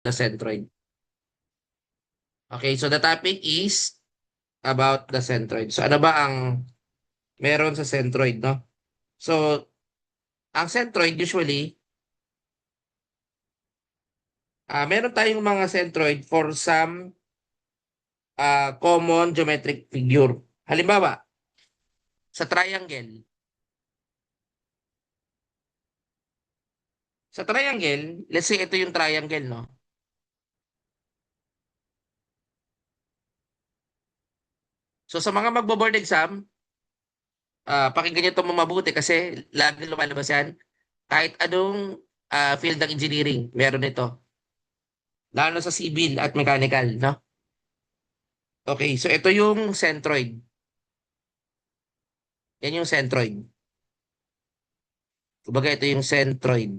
the centroid. Okay, so the topic is about the centroid. So ano ba ang meron sa centroid, no? So, ang centroid usually, meron tayong mga centroid for some common geometric figure. Halimbawa, sa triangle. Sa triangle, let's say ito yung triangle, no? So sa mga magbo-board exam, pakinggan niyo ito mabuti kasi lagi lumalabas yan. Kahit anong field ng engineering, meron ito. Lalo sa civil at mechanical, no? Okay, so ito yung centroid. Yan yung centroid. Kumbaga ito yung centroid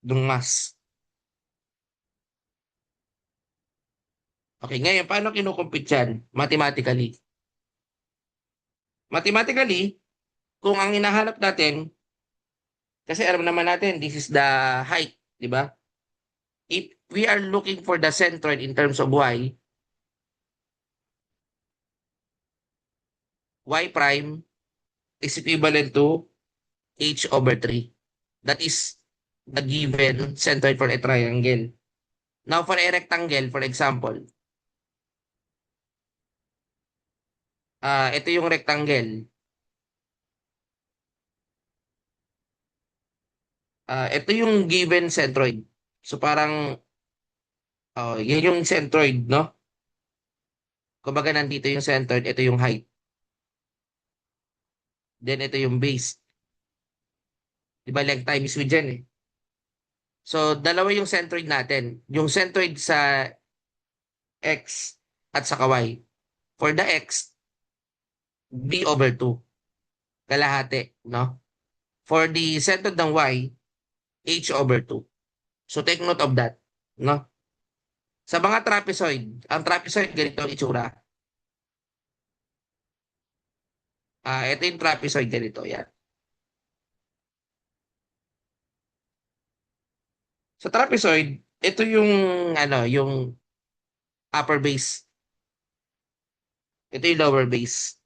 ng mass. Okay, ngayon, paano kinukumpit yan? Mathematically. Mathematically, kung ang hinahanap natin, kasi alam naman natin, this is the height, di ba? If we are looking for the centroid in terms of y prime is equivalent to h over 3. That is the given centroid for a triangle. Now, for a rectangle, for example, ito yung rectangle. Ito yung given centroid. So, parang, yan yung centroid, no? Kumbaga, nandito yung centroid, ito yung height. Then, ito yung base. Diba, length times width dyan eh. So, dalawa yung centroid natin. Yung centroid sa x at sa y. For the x, b over 2. Kalahati, no? For the centroid ng y, h over 2. So, take note of that, no? Sa mga trapezoid, ang trapezoid ganito ang itsura. Ito yung trapezoid ganito, yan. Sa trapezoid, ito yung, yung upper base. Ito yung lower base.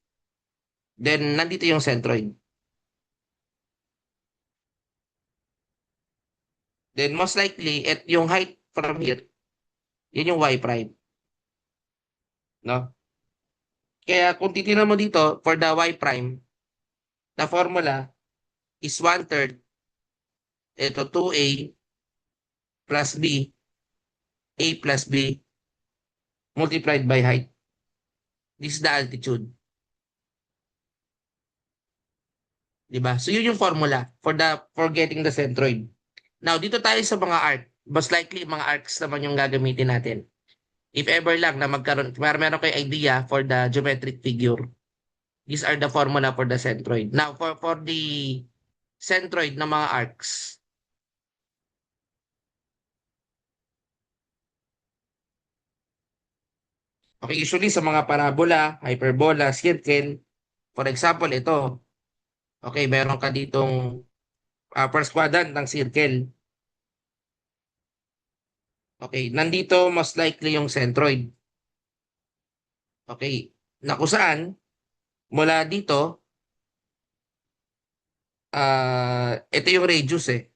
Then, nandito yung centroid. Then, most likely, yung height from here, yun yung y prime. No? Kaya kung titignan mo dito, for the y prime, the formula is 1/3. Ito 2a plus a plus b multiplied by height. This is the altitude. Diba? So yun yung formula for getting the centroid. Now, dito tayo sa mga arc. Most likely, mga arcs naman yung gagamitin natin. If ever lang na meron kayo idea for the geometric figure, these are the formula for the centroid. Now, for the centroid ng mga arcs, okay, usually sa mga parabola, hyperbola, circle, for example, ito, okay, meron ka ditong first quadrant ng circle. Okay, nandito most likely yung centroid. Okay, na kung saan, mula dito, ito yung radius eh.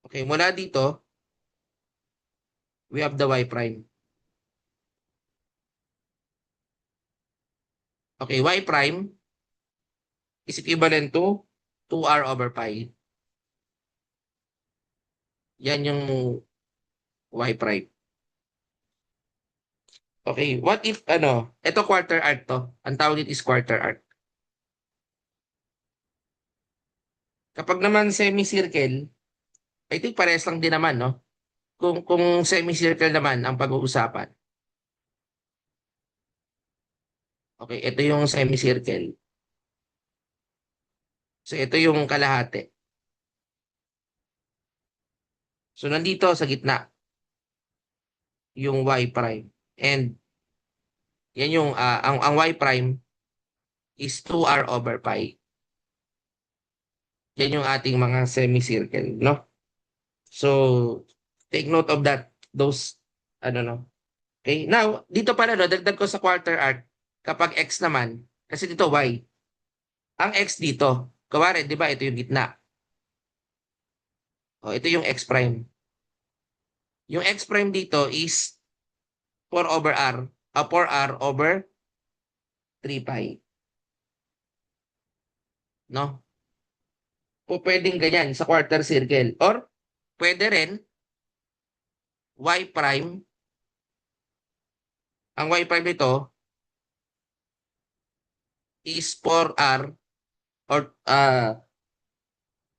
Okay, mula dito, we have the y prime. Okay, y prime is equivalent to 2r over pi. Yan yung y prime. Okay, what if, ito quarter arc to. Ang tawag dito is quarter arc. Kapag naman semicircle, I think parehas lang din naman, no? Kung semicircle naman ang pag-uusapan. Okay, ito yung semicircle. So, ito yung kalahati. So, nandito sa gitna, yung y prime. And, yan yung, ang y prime is 2r over pi. Yan yung ating mga semicircle, no? So, take note of that, those, ano, no? Okay, now, dito pala, no, dagdag ko sa quarter arc, kapag x naman, kasi dito y, ang x dito, kawari, di ba, ito yung gitna. O, ito yung x prime. Yung x prime dito is 4 over r, 4r over 3 pi, no? O pwedeng ganyan sa quarter circle. Or, pwede rin, y prime, ang y prime nito is 4r or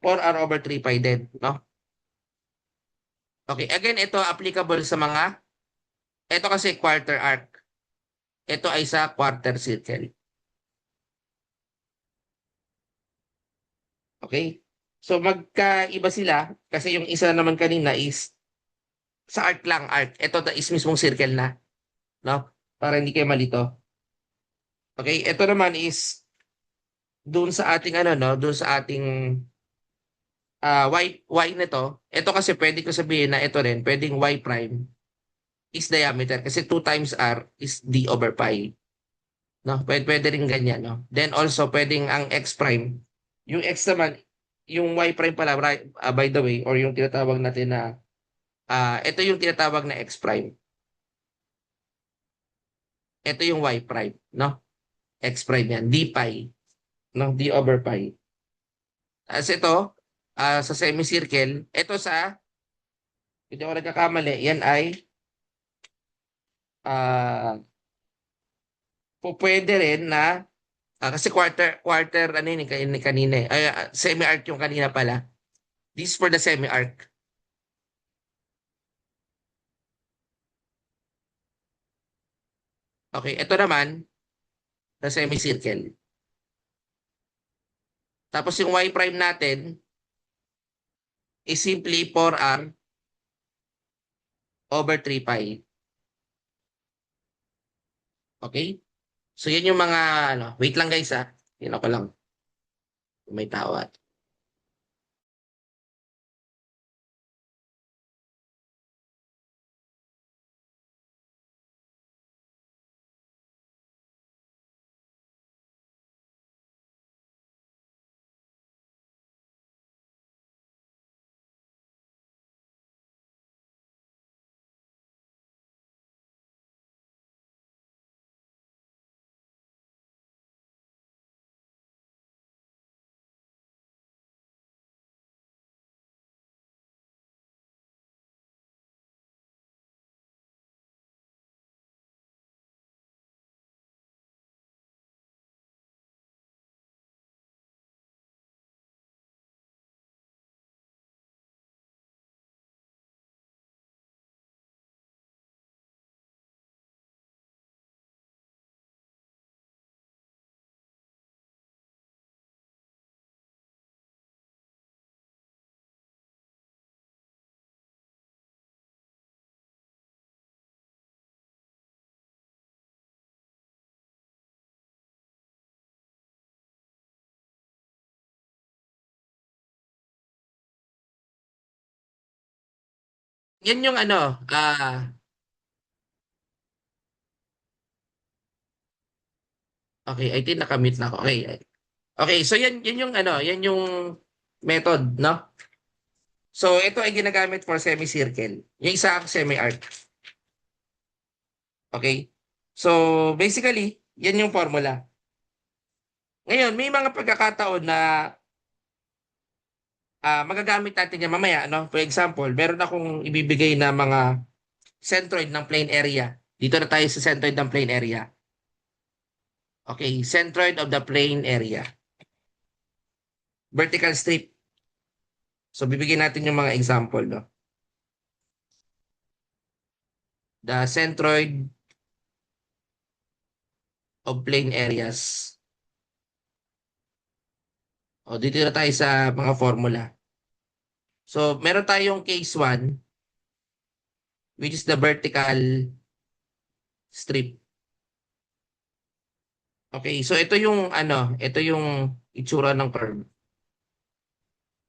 4r over 3 pi din, no? Okay, again, ito applicable sa mga, ito kasi quarter arc. Ito ay sa quarter circle. Okay? So magkaiba sila kasi yung isa naman kanina is sa arc lang, arc. Ito is mismong circle na, no? Para hindi kayo malito. Okay? Ito naman is doon sa ating ano, no? Doon sa ating y nito. Ito kasi pwede ko sabihin na ito rin, pwedeng y prime is diameter kasi 2 times r is d over pi. No? Pwede rin ganyan, no? Then also pwedeng ang x prime. Yung x naman, yung y prime pala, right, by the way, or yung tinatawag natin na ito yung tinatawag na x prime. Ito yung y prime, no? X prime yan, d pi, no? D over pi. As ito, sa semicircle, ito sa, hindi ako nagkakamali, yan ay, pwede rin na, kasi quarter, ano yun, kanina eh. Semi-arc yung kanina pala. This is for the semi-arc. Okay, ito naman, sa semicircle. Tapos yung y prime natin is simply 4r over 3 pi. Okay? So yan yung mga ano, wait lang guys ah. Yun ako lang. May tawad. Yan yung ano, okay, I think nakamit na ako. Okay. Okay, so yan yung ano, yan yung method, no? So ito ay ginagamit for semicircle. Yung isa semi-arc. Okay? So basically, yan yung formula. Ngayon, may mga pagkakataon na magagamit natin yan mamaya, no? For example, meron akong ibibigay na mga centroid ng plane area. Dito na tayo sa centroid ng plane area. Okay, centroid of the plane area. Vertical strip. So bibigyan natin yung mga example, no? The centroid of plane areas. O dito na tayo sa mga formula. So meron tayong case 1 which is the vertical strip. Okay, so ito yung ano, ito yung itsura ng curve.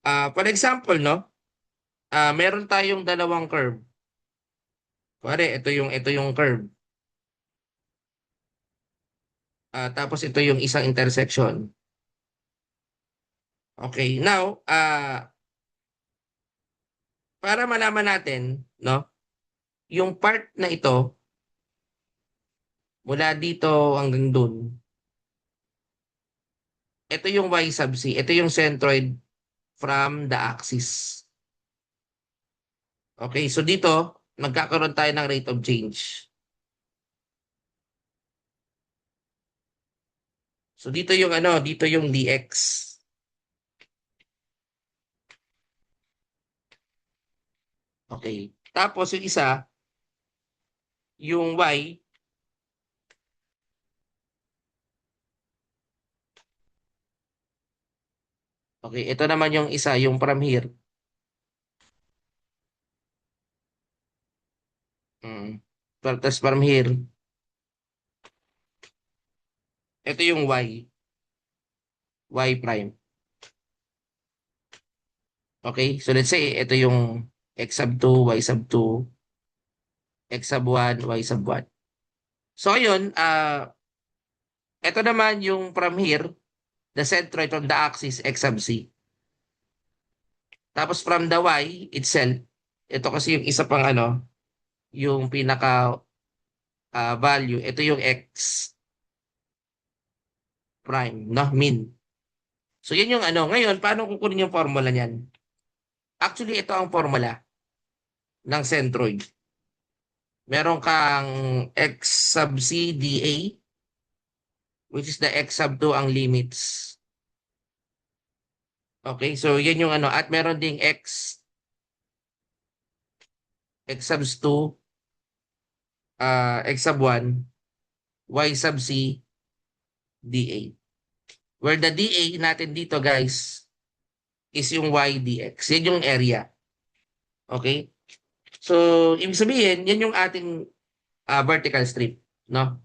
For example, no, meron tayong dalawang curve. Pare, ito yung curve. Tapos ito yung isang intersection. Okay, now, para malaman natin, no, yung part na ito, mula dito hanggang dun, ito yung y sub c, ito yung centroid from the axis. Okay, so dito, magkakaroon tayo ng rate of change. So dito yung ano, dito yung dx. Okay. Tapos yung isa, yung y, okay, ito naman yung isa, yung from here. Mm. Tapos from here, ito yung y prime. Okay, so let's say ito yung x sub 2, y sub 2, x sub 1, y sub 1. So ayun, ito naman yung from here, the centroid from the axis x sub c. Tapos from the y itself, ito kasi yung isa pang ano, yung pinaka value, ito yung x prime, no? Min. So yan yung ano. Ngayon, paano kukunin yung formula niyan? Actually, ito ang formula ng centroid. Meron kang x sub c dA, which is the x sub 2 ang limits. Okay, so yan yung ano. At meron ding x sub 2, x sub 1, y sub c dA. Where the dA natin dito, guys, is yung y dx. Yan yung area. Okay? So, ibig sabihin, yan yung ating vertical strip. No?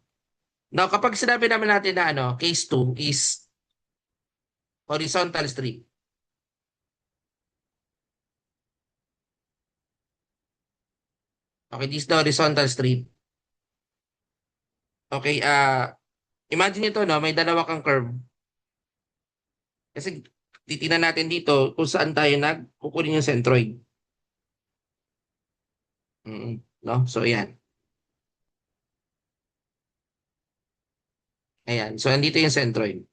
Now, kapag sinabi naman natin na ano, case 2 is horizontal strip. Okay, this is the horizontal strip. Okay, imagine ito, no, may dalawa kang curve. Kasi titingnan natin dito kung saan tayo nagkukunin yung centroid. No? So, ayan. Ayan. So, andito yung centroid.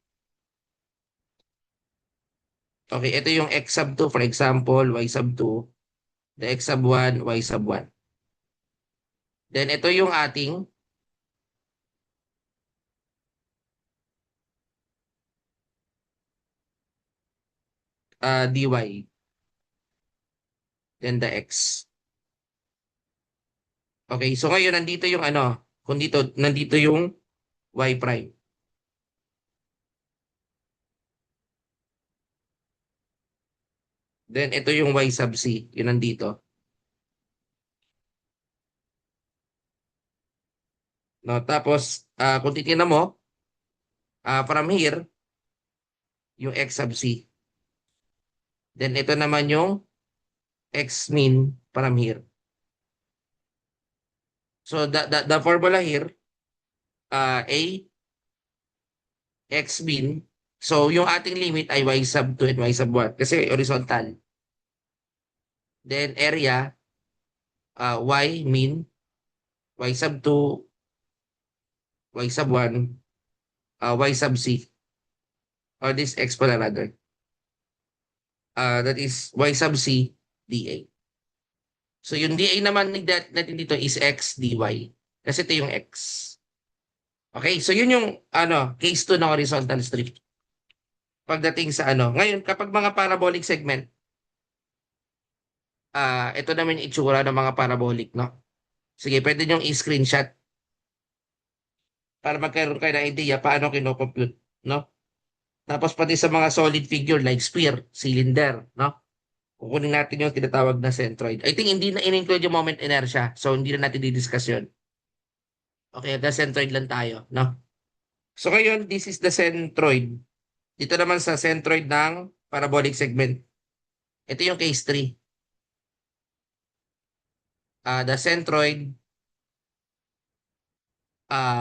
Okay, ito yung x sub 2, for example, y sub 2, the x sub 1, y sub 1. Then, ito yung ating dy. Then, the x. Okay, so ngayon, nandito yung ano, kung dito, nandito yung y prime. Then, ito yung y sub c. Yun nandito. No? Tapos, kung titignan mo, from here, yung x sub c. Then, ito naman yung x min from here. So, the formula here, a, x min. So, yung ating limit ay y sub 2 and y sub 1 kasi horizontal. Then, area, y min, y sub 2, y sub 1, y sub c. Or this exponent rather. That is y sub c dA. So yung dA naman natin dito is x dy. Kasi ito yung x. Okay, so yun yung ano, case 2 ng horizontal strip. Pagdating sa ano. Ngayon, kapag mga parabolic segment, ito naman yung itsura ng mga parabolic, no? Sige, pwede nyo i-screenshot para magkaroon kayo ng idea paano kinocompute, no? Tapos pati sa mga solid figure like sphere, cylinder, no? Kukunin natin yung tinatawag na centroid. I think hindi na in-include yung moment inertia. So, hindi na natin di-discuss yun. Okay, the centroid lang tayo, no? So, ngayon, this is the centroid. Dito naman sa centroid ng parabolic segment. Ito yung case 3. The centroid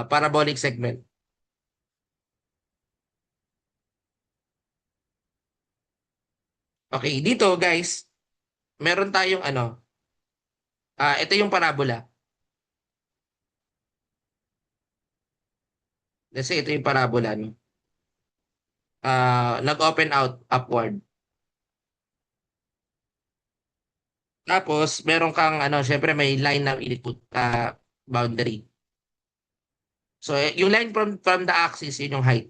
parabolic segment. Okay, dito guys, meron tayong ano, ito yung parabola. Kasi ito yung parabola, no? Nag-open out upward. Tapos, meron kang ano, syempre may line ng input boundary. So, yung line from the axis, yun yung height.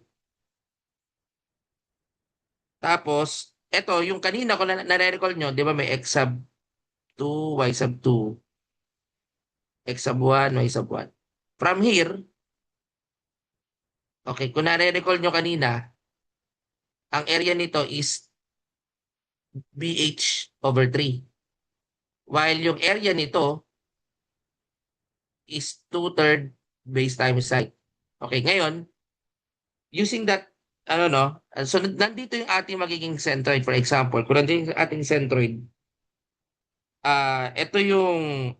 Tapos, ito, yung kanina ko nare-recall nyo, di ba may x sub 2, y sub 2, x sub 1, y sub 1. From here, okay, kung nare-recall nyo kanina, ang area nito is BH over 3. While yung area nito is 2/3 base times height. Okay, ngayon, using that, ano no, so nandito yung ating magiging centroid. For example, kung nandito yung ating centroid, ito yung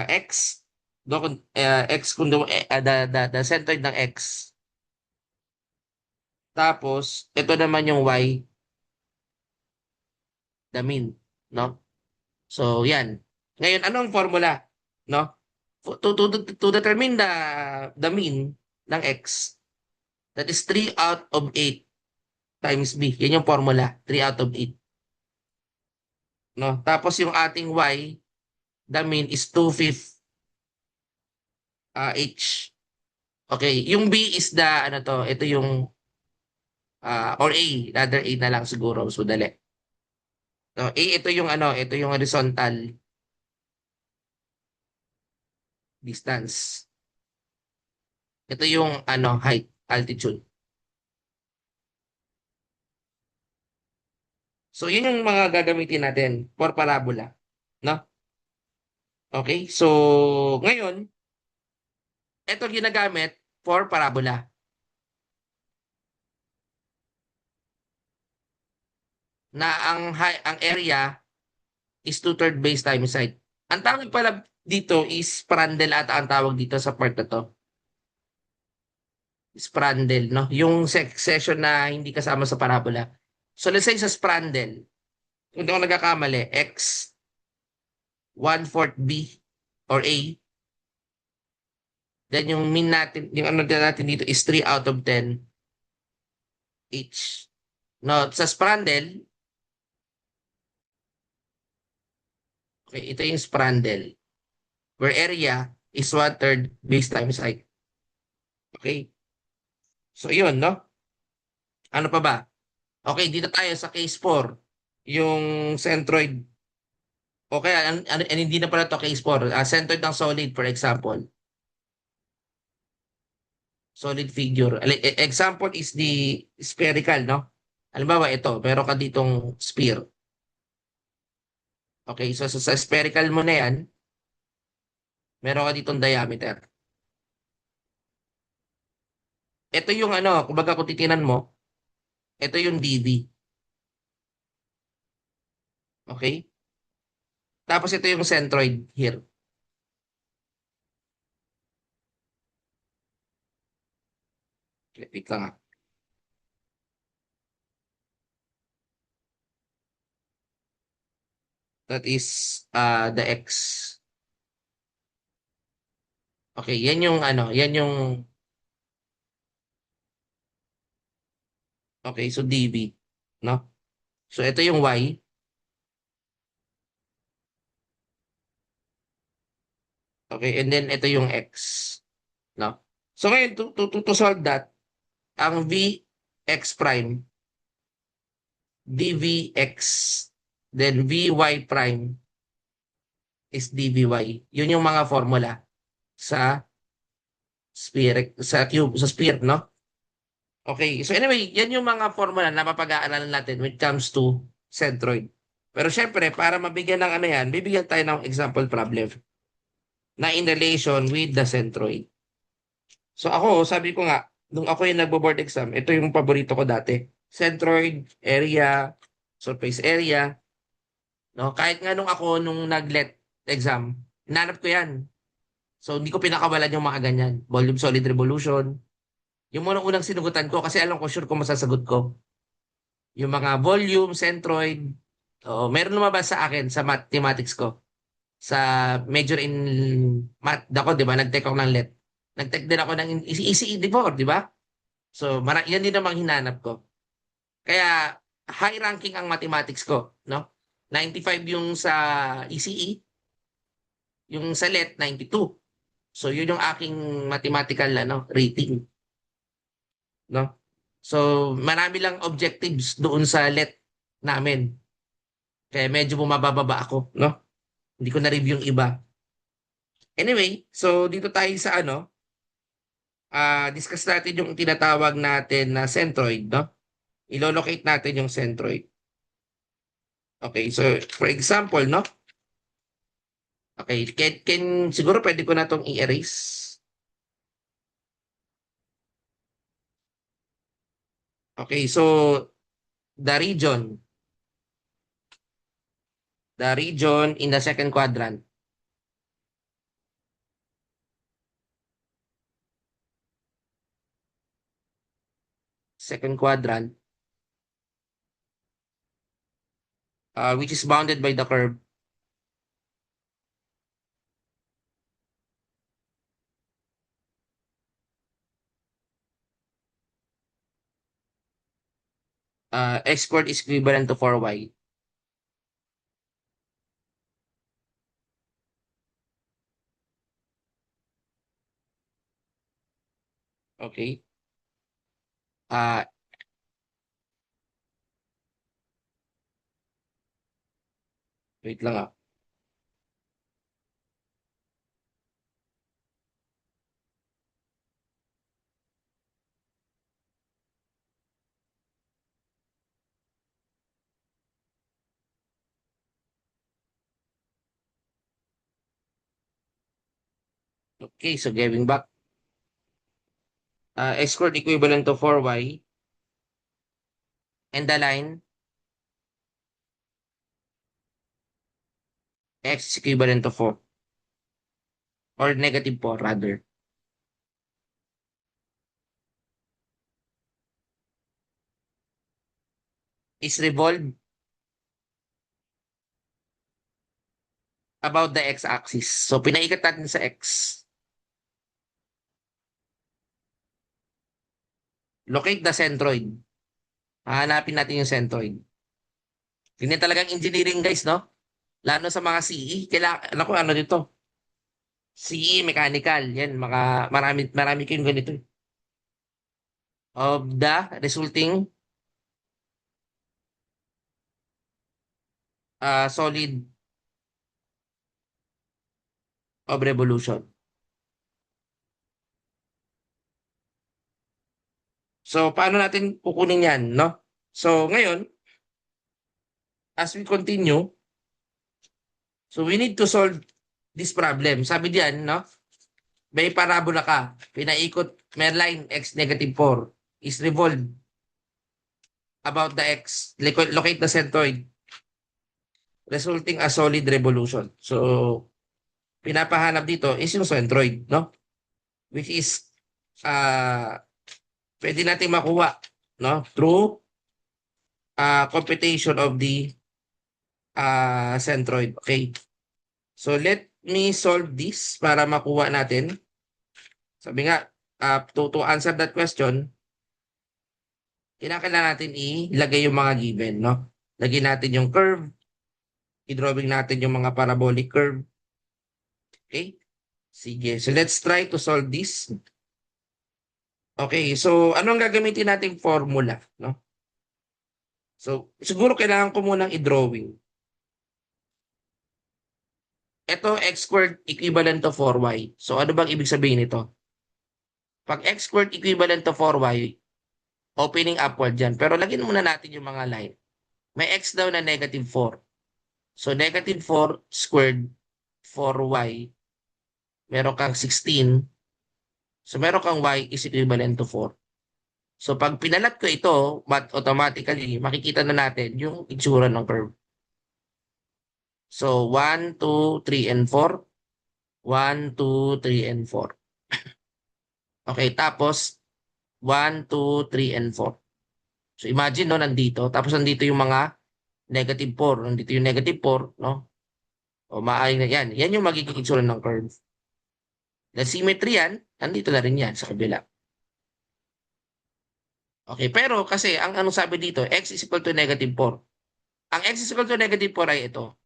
x, do, x kung the centroid ng x. Tapos, ito naman yung y, the mean, no? So, yan. Ngayon, ano ang formula, no? To determine the mean ng x, that is 3 out of 8 times b. Yan yung formula, 3 out of 8. No? Tapos yung ating y, the mean is 2/5 h. Okay, yung b is the ano to, ito yung or a, rather a na lang siguro, so dali. So, a, ito yung ano, ito yung horizontal distance. Ito yung ano, height, altitude. So, yun yung mga gagamitin natin for parabola, no? Okay? So, ngayon, ito ginagamit for parabola na ang area is 2/3 base times height. Ang tawag pala dito is Prandtl ata ang tawag dito sa part na to. Sprandel, no? Yung section na hindi kasama sa parabola. So let's say sa Sprandel, kung di ako nagkakamali, x 1/4 b or a, then yung mean natin, yung ano natin dito is 3 out of 10 h. No, sa Sprandel, okay, ito yung Sprandel, where area is 1/3 base times height. Okay? So yun, no? Ano pa ba? Okay, dito tayo sa case 4. Yung centroid. Okay, hindi na pala to case 4. Centroid ng solid, for example. Solid figure. Example is the spherical, no? Halimbawa, ito. Meron ka ditong sphere. Okay, so sa spherical mo na yan, meron ka ditong diameter. Ito yung ano, kumbaga kung titinan mo, ito yung DV. Okay? Tapos ito yung centroid here. Wait lang. That is the X. Okay, yan yung ano, yan yung okay, so DV, no? So ito yung Y. Okay, and then ito yung X, no? So ngayon to solve that, ang Vx prime, dVx, then Vy prime is dVy. Yun yung mga formula sa sphere, sa cube, sa sphere, no? Okay, so anyway, yan yung mga formula na mapag-aaralan natin when it comes to centroid. Pero syempre, para mabigyan ng ano yan, bibigyan tayo ng example problem na in relation with the centroid. So ako, sabi ko nga, nung ako yung nagbo-board exam, ito yung paborito ko dati. Centroid, area, surface area, no? Kahit nga nung ako nung nag-let exam, hinanap ko yan. So, hindi ko pinakawalan yung mga ganyan. Volume, solid revolution. Yung mga unang sinugutan ko kasi alam ko sure kung masasagot ko. Yung mga volume, centroid. Oo, meron lumabas sa akin sa mathematics ko. Sa major in math ako, di ba? Nag-take ako ng let. Nag-take din ako ng ECE before, di ba? So, yan din namang hinanap ko. Kaya, high ranking ang mathematics ko, no? 95 yung sa ECE, yung sa let, 92. So, yun yung aking mathematical rating, no? So, marami lang objectives doon sa let namin. Kaya medyo bumababa ako, no? Hindi ko na-review yung iba. Anyway, so dito tayo sa discuss natin yung tinatawag natin na centroid, no? Ilolocate natin yung centroid. Okay, so for example, no? Okay, siguro pwede ko na itong i-erase. Okay, so the region in the second quadrant, which is bounded by the curve, x squared is equivalent to 4y. Okay? Uh, Wait lang. Okay, so giving back. X squared equivalent to 4y, and the line x is equivalent to 4 or negative 4 rather, is revolved about the x-axis. So pinaikat natin sa x. Locate the centroid. Hahanapin natin yung centroid. Ganyan talagang engineering guys, no? Lalo sa mga CE. Kailangan, ano dito? CE, mechanical. Yan, marami kayong ganito. Of the resulting solid of revolution. So, paano natin kukunin yan, no? So, ngayon, as we continue, so we need to solve this problem. Sabi diyan, no? May parabola ka, pinaikot, may line x negative 4 is revolved about the x, locate the centroid, resulting a solid revolution. So, pinapahanap dito is yung centroid, no? Which is, pwede natin makuha, no? Through computation of the centroid. Okay. So, let me solve this para makuha natin. Sabi nga, to answer that question, kailangan natin ilagay yung mga given, no? Lagyan natin yung curve, i-drawing natin yung mga parabolic curve. Okay? Sige. So, let's try to solve this. Okay. So, anong gagamitin nating formula, no? So, siguro kailangan ko munang i-drawing. Ito, x squared equivalent to 4y. So, ano bang ibig sabihin nito? Pag x squared equivalent to 4y, opening upward dyan. Pero lagyan muna natin yung mga line. May x daw na negative 4. So, negative 4 squared 4y. Meron kang 16. So, meron kang y is equivalent to 4. So pag pinalat ko ito, automatically, makikita na natin yung itsura ng curve. So 1, 2, 3, and 4. 1, 2, 3, and 4. Okay, tapos 1, 2, 3, and 4. So imagine, no, nandito. Tapos nandito yung mga negative 4. Nandito yung negative 4, no? O maaaring na yan. Yan yung magiging itsura ng curve. The symmetry yan, nandito na rin yan sa kabila. Okay, pero kasi ang anong sabi dito, x is equal to negative 4. Ang x is equal to negative 4 ay ito.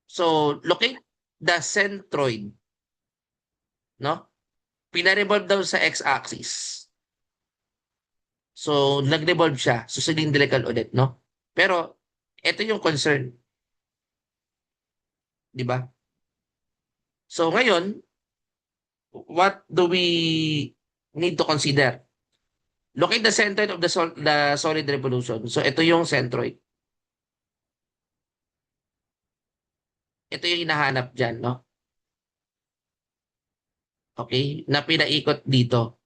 So, locate the centroid, no? Pina-revolve daw sa x-axis. So, nag-revolve siya. So, cylindrical ulit, no? Pero, ito yung concern. Di ba? So, ngayon, what do we need to consider? Locate the centroid of the solid revolution. So, ito yung centroid. Ito yung hinahanap dyan, no? Okay? Na pinaikot dito.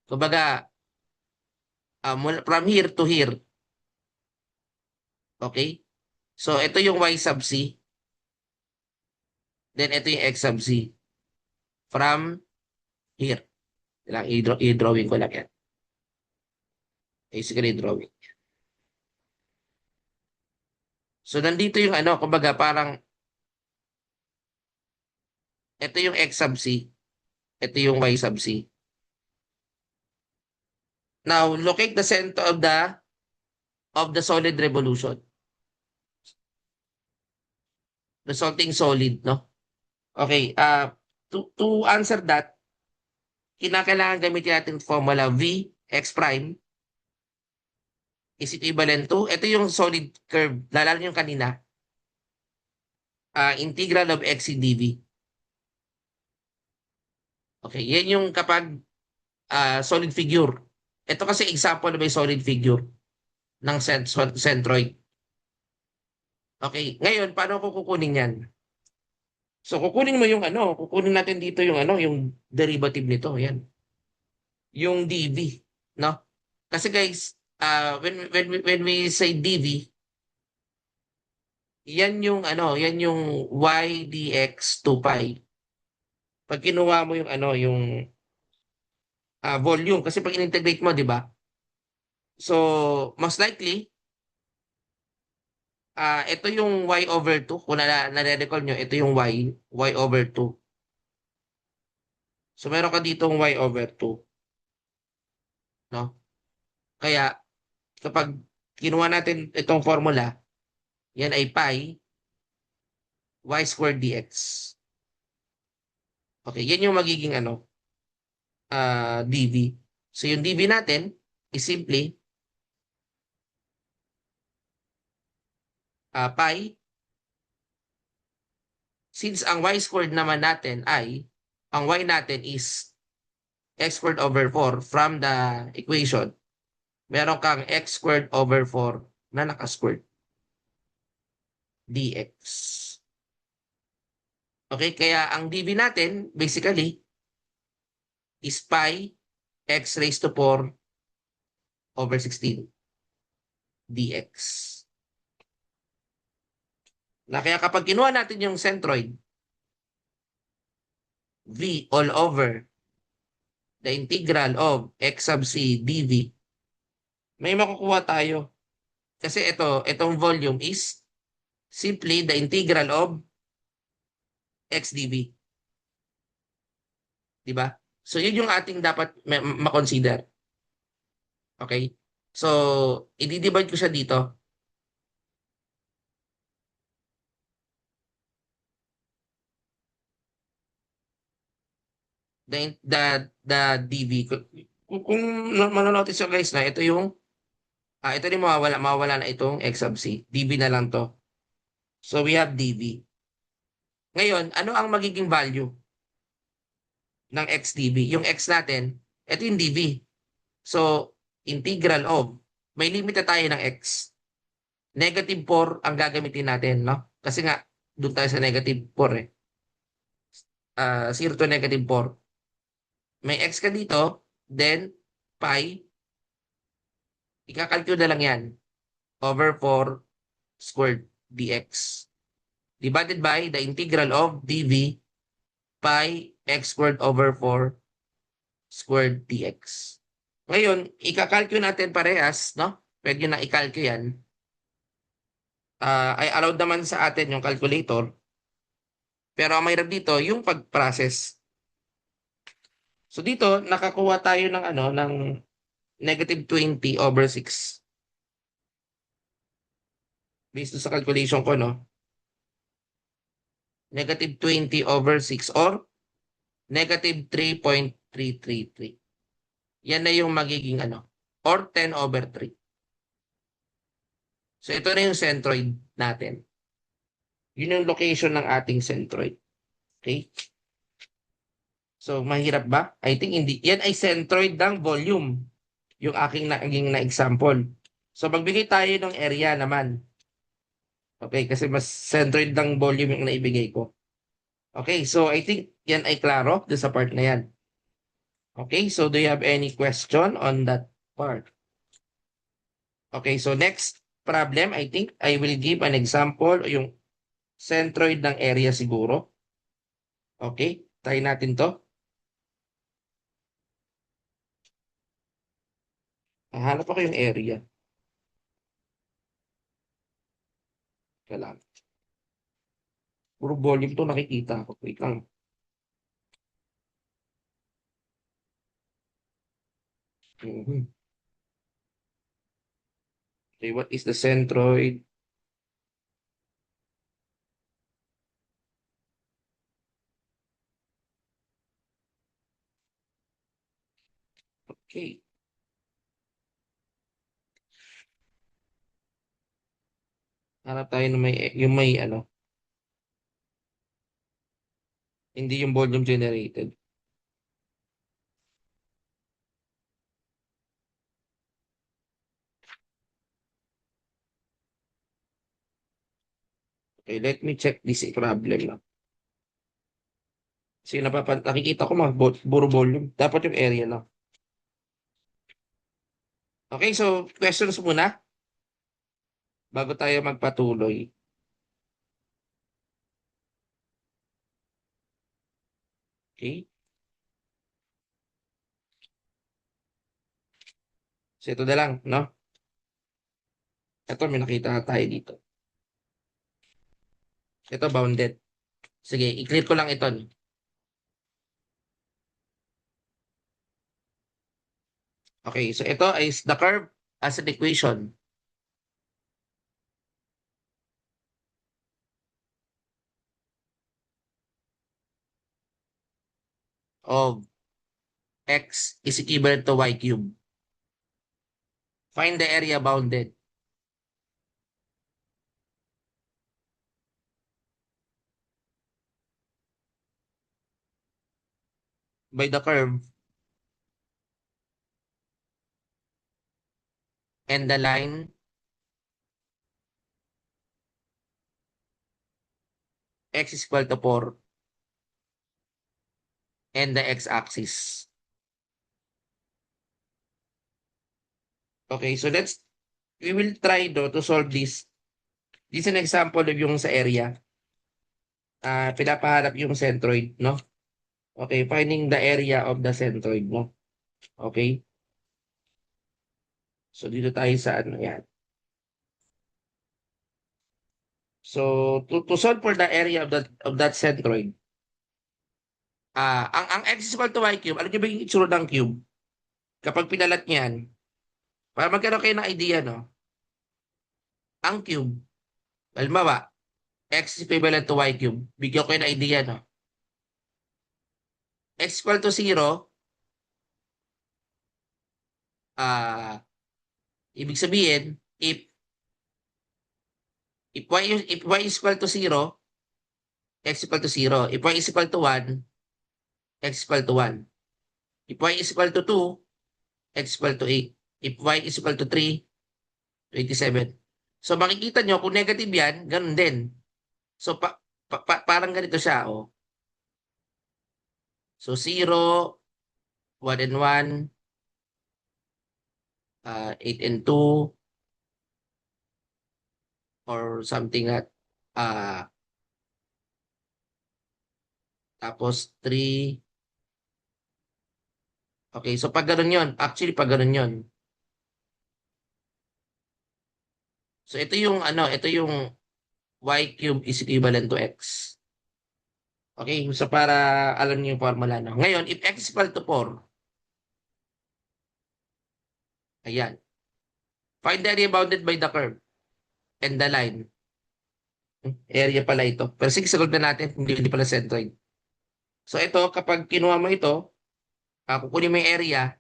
Kumbaga, from here to here. Okay? So, ito yung y sub c. Then, ito yung x sub c. From here. I-drawing ko lang yan. Basically, drawing. So, nandito yung ano, kumbaga parang ito yung x sub c. Ito yung y sub c. Now, locate the center of the solid revolution. Resulting solid, no? Okay, to answer that, kinakailangan gamitin natin formula V x prime is equivalent to, ito yung solid curve, lalala nyo kanina, integral of x dv. Okay, yan yung kapag solid figure. Ito kasi example na may solid figure ng centroid. Okay, ngayon, paano ko kukunin yan? So, kukunin mo yung ano, kukunin natin dito yung ano, yung derivative nito, yan. Yung dv, no? Kasi guys, when we say dv, yan yung ano, yan yung y dx 2 pi. Pag kinuha mo yung ano, yung volume, kasi pag in-integrate mo, di ba? So, most likely, ito yung y over 2. Kung nare-recall nyo, ito yung y over 2. So, meron ka ditong y over 2. No? Kaya, kapag kinuha natin itong formula, yan ay pi y squared dx. Okay, yan yung magiging ano, dv. So, yung dv natin is simply pi. Since ang y squared naman natin ay, ang y natin is x squared over 4 from the equation, meron kang x squared over 4 na naka-squared dx. Okay, kaya ang dv natin basically is pi x raised to 4 over 16 dx. Na kaya kapag kinuha natin yung centroid, v all over the integral of x sub c dv, may makukuha tayo. Kasi itong volume is simply the integral of x dv. Di ba? So, yun yung ating dapat ma-consider. Okay? So, i-divide ko siya dito. The dv. Kung manonotice nyo guys na, ito yung, ito din mawawala na itong x sub c. dv na lang to. So, we have dv. Ngayon, ano ang magiging value ng x dv? Yung x natin, ito yung dv. So, integral of, may limit na tayo ng x. Negative 4 ang gagamitin natin, no? Kasi nga, doon tayo sa negative 4 eh. 0 to negative 4. May x ka dito, then pi, ikakalculate na lang yan, over 4 squared dx. Divided by the integral of dv pi x squared over 4 squared dx. Ngayon, ikakalculate natin parehas, no? Pwede na ikalculate yan. Ay allowed naman sa atin yung calculator. Pero ang mahirap dito, yung pag-process. So dito, nakakuha tayo ng ng negative 20 over 6. Based sa calculation ko, no? Negative 20 over 6 or negative 3.333. Yan na yung magiging or 10 over 3. So ito na yung centroid natin. Yun yung location ng ating centroid. Okay? So mahirap ba? I think hindi. Yan ay centroid ng volume. Yung aking naging na example. So magbigay tayo ng area naman. Okay, kasi mas centroid ng volume yung naibigay ko. Okay, so I think yan ay klaro doon sa part na yan. Okay, so do you have any question on that part? Okay, so next problem, I think I will give an example yung centroid ng area siguro. Okay, try natin to. Hanap ako yung area. Kailangan. Puro volume to nakikita ko. Wait lang. Mhm. Okay, what is the centroid? Okay. Hanap tayo ng yung may hindi yung volume generated. Okay, let me check this problem lang. Kasi nakikita ko puro volume. Dapat yung area lang. Okay, so questions muna bago tayo magpatuloy. Okay? So ito na lang, no? Ito, may nakita tayo dito. Ito, bounded. Sige, i-clear ko lang ito. Okay, so ito is the curve as an equation of x is equivalent to y cubed. Find the area bounded. By the curve and the line x is equal to 4 and the x-axis. Okay, so we will try to solve this. This is an example of yung sa area. Pinapahanap yung centroid, no? Okay, finding the area of the centroid, no? Okay? So dito tayo sa yan. So to solve for the area of that centroid, ang x is equal to y cube, ano ba yung itsura ng cube? Kapag pinalat niyan, para magkaroon kayo ng idea, no? Ang cube, halimbawa, x is equivalent to y cube. Bigyan ko kayo ng idea, no? X equal to 0, ibig sabihin, if y is equal to 0, x equal to 0. If y is equal to 1, x equal to 1. If y is equal to 2, x equal to 8. If y is equal to 3, 27. So makikita nyo, kung negative yan, ganun din. So parang ganito siya, oh. So 0, 1 and 1, 8 and 2 or something that uh, tapos 3. Okay, so pag ganun yun, actually pag ganun yun. So ito yung ano, ito yung y cube is equivalent to x. Okay, so para alam niyo yung formula no. Ngayon, if x is equal to 4, ayan. Find the area bounded by the curve and the line. Area pala ito. Pero sige, sagot na natin, hindi pala centroid. So ito, kapag kinuha mo ito, kukunin mo yung area,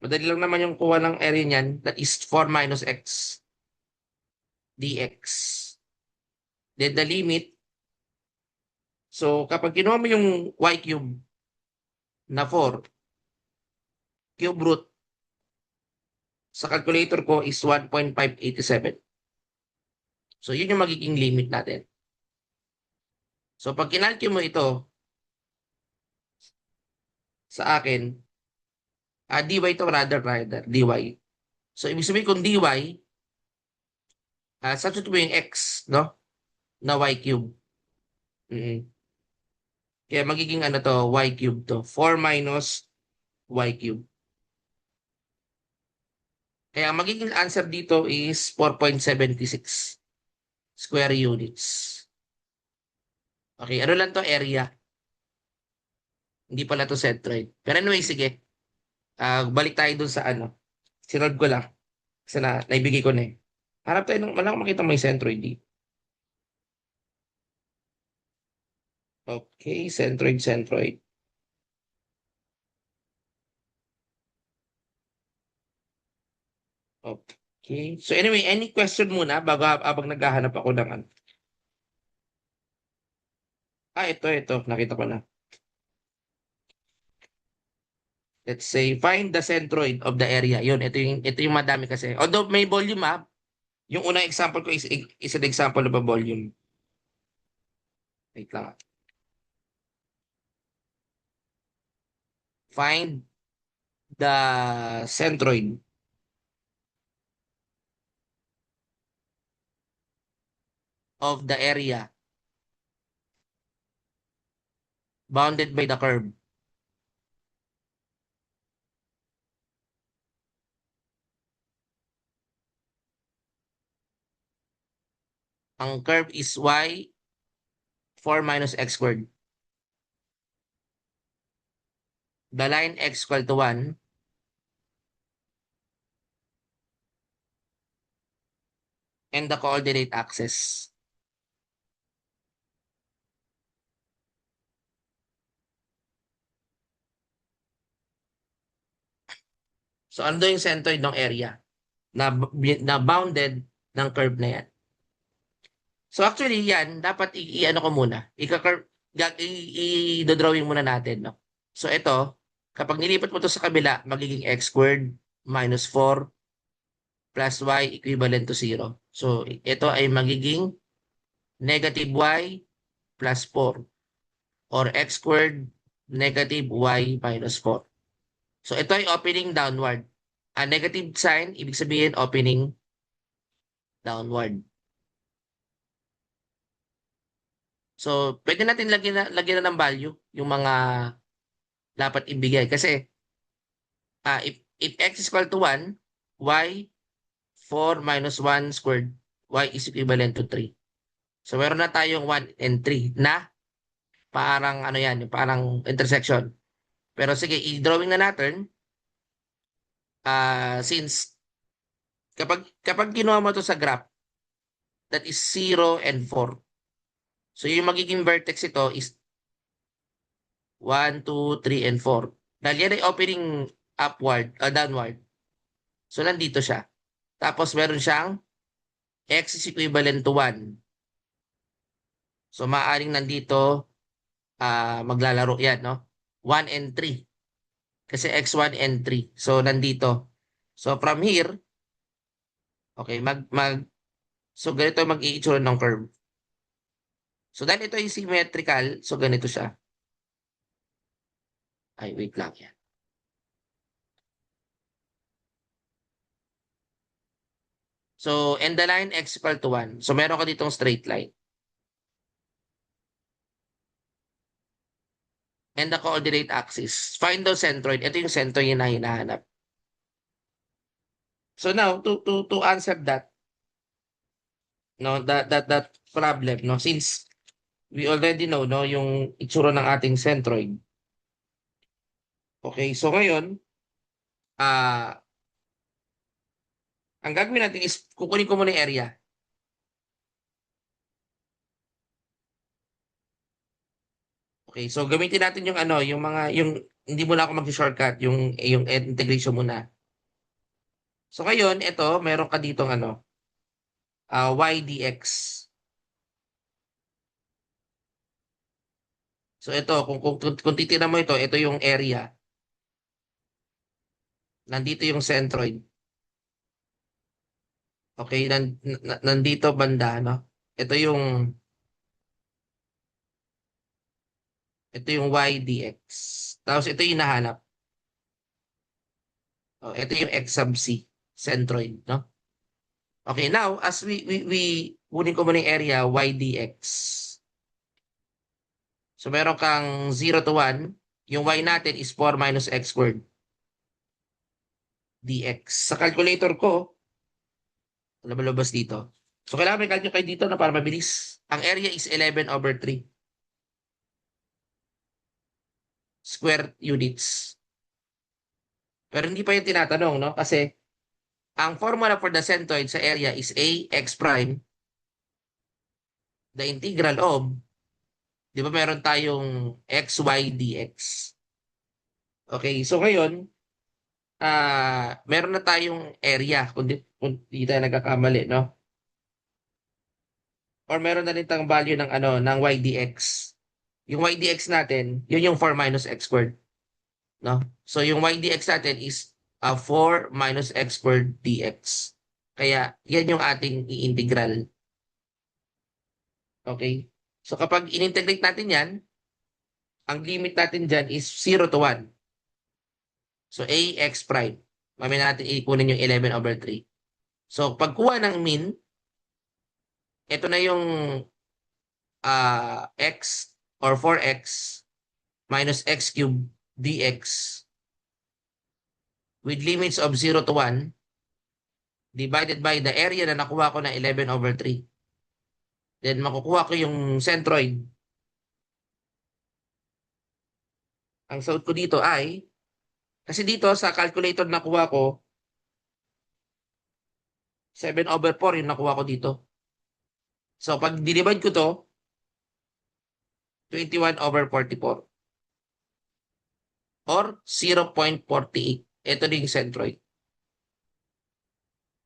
madali lang naman yung kuha ng area niyan, that is 4 minus x dx. Then the limit, so kapag kinuha mo yung y cube na 4, cube root sa calculator ko is 1.587. So yun yung magiging limit natin. So pag kinalculate mo ito sa akin, dy ito rather, dy. So ibig sabihin kung dy, substitute mo yung x, no? Na y cube. Kaya magiging ano to, y cube to. 4 minus y cube. Kaya ang magiging answer dito is 4.76 square units. Okay, ano lang to area. Hindi pala to centroid. Pero anyway, sige. Balik tayo dun sa ano. Sinod ko lang. Kasi naibigay ko na eh. Harap tayo ng, wala akong makita may centroid dito. Okay, centroid. Okay. So anyway, any question muna bago abang naghahanap ako ng ano. Ito. Nakita ko na. Let's say, find the centroid of the area. Yun, ito yung madami kasi. Although may volume yung unang example ko is an example of a volume. Wait lang. Find the centroid of the area bounded by the curve. Ang curve is y 4 minus x squared. The line x equal to 1 and the coordinate axis. So ano daw yung centroid ng area na bounded ng curve na yan? So actually yan, dapat i-ano ko muna. I-drawing muna natin. No? So ito, kapag nilipat mo to sa kabila, magiging x squared minus 4 plus y equivalent to 0. So ito ay magiging negative y plus 4 or x squared negative y minus 4. So ito ay opening downward. Ang negative sign, ibig sabihin opening downward. So, pwede natin lagyan na ng value yung mga dapat ibigay. Kasi, if x is equal to 1, y 4 minus 1 squared, y is equivalent to 3. So, meron na tayong 1 and 3 na parang ano yan, parang intersection. Pero sige, i-drawing na natin. Since kapag ginawa mo to sa graph, that is 0 and 4. So, yung magiging vertex ito is 1, 2, 3, and 4. Dahil yan ay opening upward, downward. So, nandito siya. Tapos, meron siyang x is equivalent to 1. So, maaaring nandito maglalaro yan, no? 1 and 3. Kasi x1 and 3. So, nandito. So, from here, okay, so, ganito mag-i-itsura ng curve. So, dahil ito ay symmetrical, so, ganito siya. Ay, wait lang yan. So, and the line x equal to 1. So, meron ka ditong straight line. And the coordinate axis. Find the centroid. Ito yung centroid yung hinahanap. So now, to answer that, no, that problem, no, since we already know, no, yung itsura ng ating centroid. Okay, so ngayon, ah, ang gagawin natin is kukunin ko muna yung area. Okay, so gamitin natin yung ano, yung mga yung hindi muna ako mag-shortcut, yung integration muna. So ngayon, ito, meron ka ditong ano, y dx. So ito, kung titingnan mo ito yung area. Nandito yung centroid. Okay, nandito banda, no? Ito yung y dx. Tapos ito yung hinahanap. Oh, ito yung x sub c, centroid, no? Okay, now as we kunin ko muna yung area y dx. So meron kang 0 to 1, yung y natin is 4 minus x squared dx. Sa calculator ko, lumalabas dito. So kailangan may calculate kayo dito na para mabilis. Ang area is 11 over 3 square units. Pero hindi pa yung tinatanong, no? Kasi ang formula for the centroid sa area is a x prime, the integral of, di ba meron tayong xy dx. Okay, so ngayon, meron na tayong area kung di tayo nagkakamali, no? Or meron na rin tayong value ng ano ng y dx. Yung y dx natin, yun yung 4 minus x squared, no? So yung y dx natin is 4 minus x squared dx. Kaya yan yung ating i-integral. Okay? So kapag in-integrate natin yan, ang limit natin dyan is 0 to 1. So ax prime. Mamaya natin ikunin yung 11 over 3. So pagkuha ng mean, ito na yung x or 4x minus x cubed dx with limits of 0 to 1 divided by the area na nakuha ko na 11 over 3. Then makukuha ko yung centroid. Ang sagot ko dito ay, kasi dito sa calculator nakuha ko, 7 over 4 yung nakuha ko dito. So pag dinivide ko to, 21 over 44. Or 0.48. Ito din yung centroid.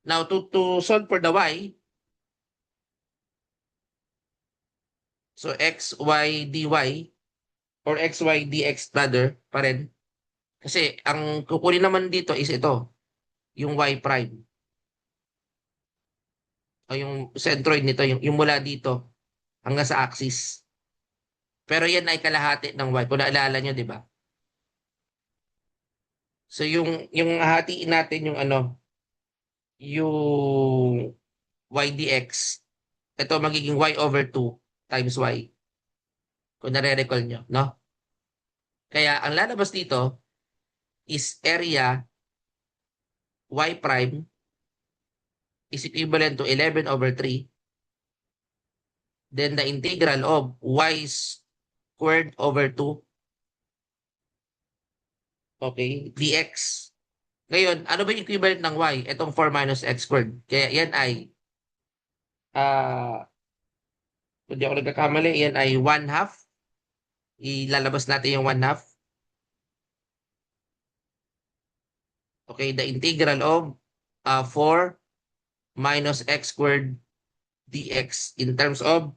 Now, to solve for the y, so xy dy or xy dx rather pa rin. Kasi ang kukunin naman dito is ito, yung y prime. O yung centroid nito, yung mula dito hanggang sa axis. Pero yan ay kalahati ng y. Kung naalala nyo, di ba? So yung hatiin natin yung ano, yung y dx, ito magiging y over 2 times y. Kung nare-recall nyo, no? Kaya ang lalabas dito is area y prime is equivalent to 11 over 3. Then the integral of y squared over 2. Okay, dx. Ngayon, ano ba yung equivalent ng y? Itong 4 minus x squared. Kaya yan ay, kung di ako nagkakamali, yan ay 1/2. Ilalabas natin yung 1/2. Okay, the integral of 4 minus x squared dx in terms of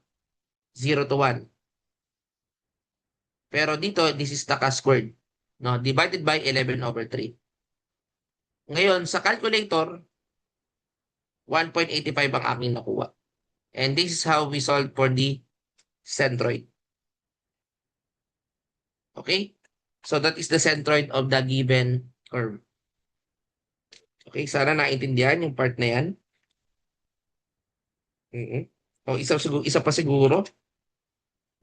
0 to 1. Pero dito, this is the squared. No? Divided by 11 over 3. Ngayon, sa calculator, 1.85 ang aking nakuha. And this is how we solve for the centroid. Okay? So that is the centroid of the given curve. Okay, sana naintindihan yung part na yan. Mm. O isa pa siguro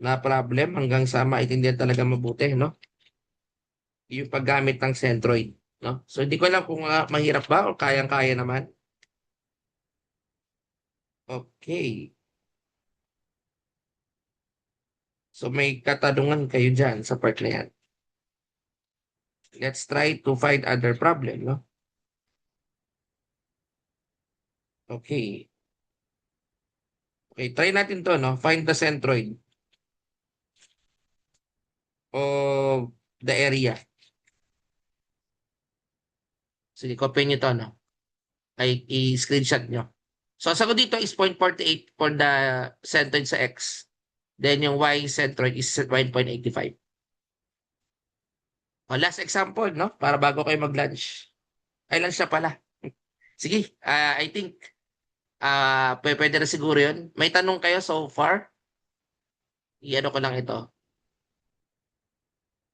na problem hanggang sa maintindihan talaga mabuti, no? Yung paggamit ng Centroid, no? So hindi ko alam kung mahirap ba o kayang-kaya naman. Okay. So may katanungan kayo dyan sa part na yan. Let's try to find other problem, no? Okay. Okay, try natin to, no? Find the centroid of the area. Sige, copy nyo to, no? Ay, i-screenshot nyo. So, ang sagot dito is 0.48 for the centroid sa X. Then, yung Y centroid is 1.85. O, last example, no? Para bago kayo mag-lunch. Ay, lunch na pala. Sige, I think pwede na siguro yun. May tanong kayo so far? I-ano ko lang ito.